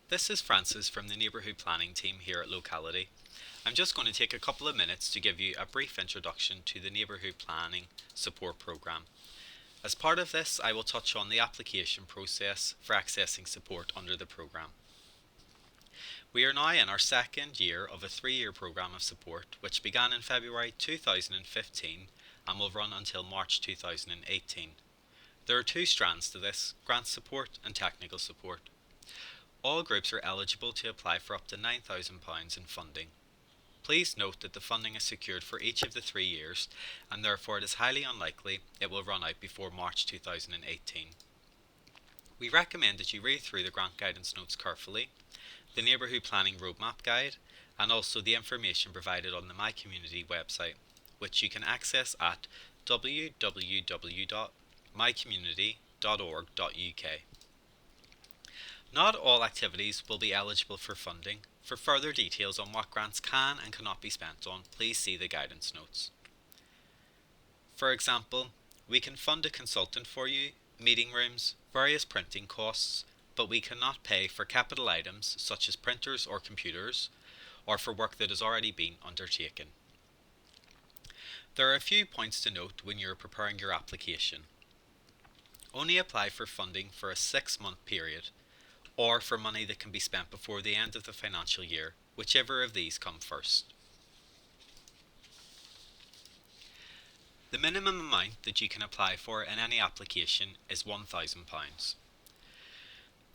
This is Francis from the Neighbourhood Planning team here at Locality. I'm just going to take a couple of minutes to give you a brief introduction to the Neighbourhood Planning Support Programme. As part of this, I will touch on the application process for accessing support under the programme. We are now in our second year of a 3-year programme of support, which began in February 2015 and will run until March 2018. There are 2 strands to this: grant support and technical support. All groups are eligible to apply for up to £9,000 in funding. Please note that the funding is secured for each of the 3 years, and therefore it is highly unlikely it will run out before March 2018. We recommend that you read through the grant guidance notes carefully, the Neighbourhood Planning Roadmap Guide, and also the information provided on the My Community website, which you can access at www.mycommunity.org.uk. Not all activities will be eligible for funding. For further details on what grants can and cannot be spent on, please see the guidance notes. For example, we can fund a consultant for you, meeting rooms, various printing costs, but we cannot pay for capital items such as printers or computers, or for work that has already been undertaken. There are a few points to note when you are preparing your application. Only apply for funding for a 6-month period, or for money that can be spent before the end of the financial year, whichever of these come first. The minimum amount that you can apply for in any application is £1,000.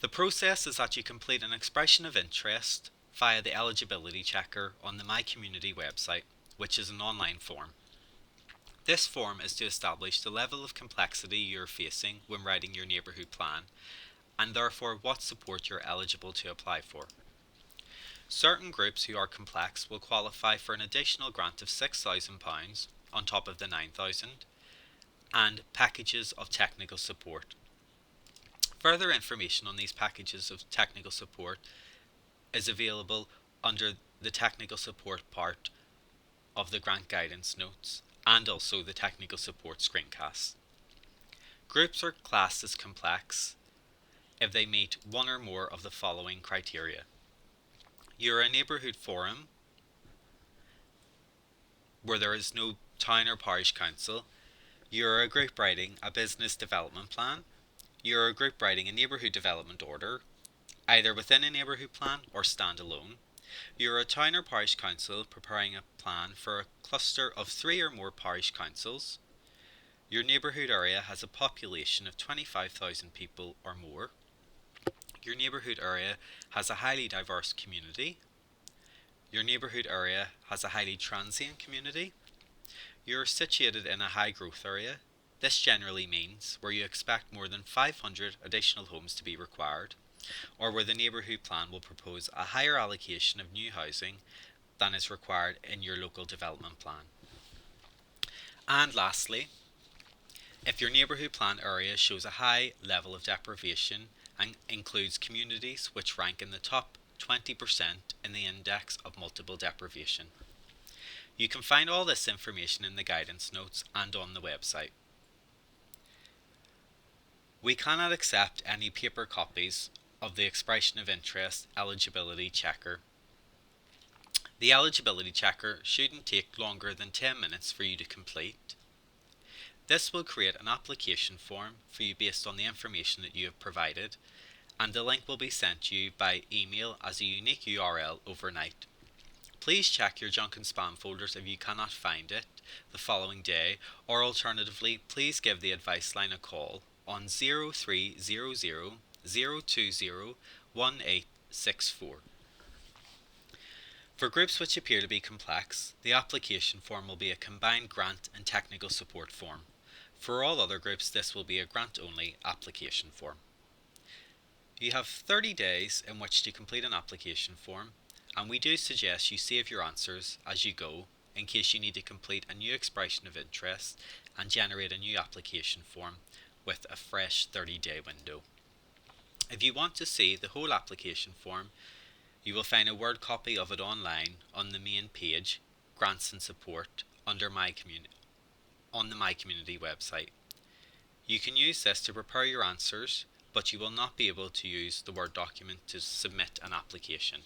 The process is that you complete an expression of interest via the eligibility checker on the My Community website, which is an online form. This form is to establish the level of complexity you're facing when writing your neighbourhood plan, and therefore what support you're eligible to apply for. Certain groups who are complex will qualify for an additional grant of £6,000 on top of the £9,000 and packages of technical support. Further information on these packages of technical support is available under the technical support part of the grant guidance notes and also the technical support screencast. Groups are classed as complex if they meet one or more of the following criteria. You're a neighbourhood forum where there is no town or parish council. You're a group writing a business development plan. You're a group writing a neighbourhood development order, either within a neighbourhood plan or standalone. You're a town or parish council preparing a plan for a cluster of 3 or more parish councils. Your neighbourhood area has a population of 25,000 people or more. Your neighbourhood area has a highly diverse community. Your neighbourhood area has a highly transient community. You're situated in a high growth area. This generally means where you expect more than 500 additional homes to be required, or where the neighbourhood plan will propose a higher allocation of new housing than is required in your local development plan. And lastly, if your neighbourhood plan area shows a high level of deprivation and includes communities which rank in the top 20% in the index of multiple deprivation. You can find all this information in the guidance notes and on the website. We cannot accept any paper copies of the expression of interest eligibility checker. The eligibility checker shouldn't take longer than 10 minutes for you to complete. This will create an application form for you based on the information that you have provided, and the link will be sent to you by email as a unique URL overnight. Please check your junk and spam folders if you cannot find it the following day, or alternatively, please give the advice line a call on 0300 020 1864. For groups which appear to be complex, the application form will be a combined grant and technical support form. For all other groups, this will be a grant-only application form. You have 30 days in which to complete an application form, and we do suggest you save your answers as you go in case you need to complete a new expression of interest and generate a new application form with a fresh 30-day window. If you want to see the whole application form, you will find a Word copy of it online on the main page, Grants and Support, under on the My Community website. You can use this to prepare your answers but you will not be able to use the Word document to submit an application.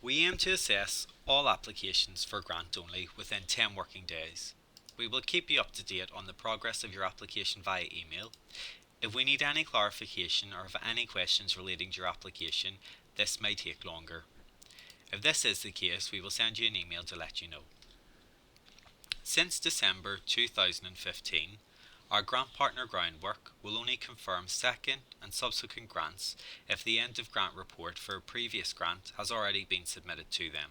We aim to assess all applications for grant only within 10 working days. We will keep you up to date on the progress of your application via email. If we need any clarification or have any questions relating to your application, this may take longer. If this is the case, we will send you an email to let you know. Since December 2015, our grant partner Groundwork will only confirm second and subsequent grants if the end of grant report for a previous grant has already been submitted to them.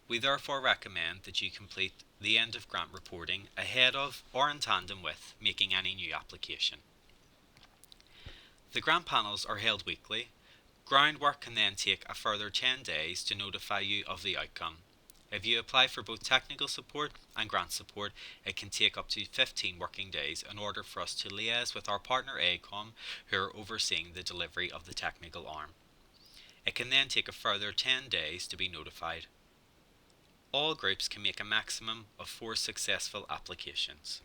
We therefore recommend that you complete the end of grant reporting ahead of or in tandem with making any new application. The grant panels are held weekly. Groundwork can then take a further 10 days to notify you of the outcome. If you apply for both technical support and grant support, it can take up to 15 working days in order for us to liaise with our partner AECOM, who are overseeing the delivery of the technical arm. It can then take a further 10 days to be notified. All groups can make a maximum of 4 successful applications.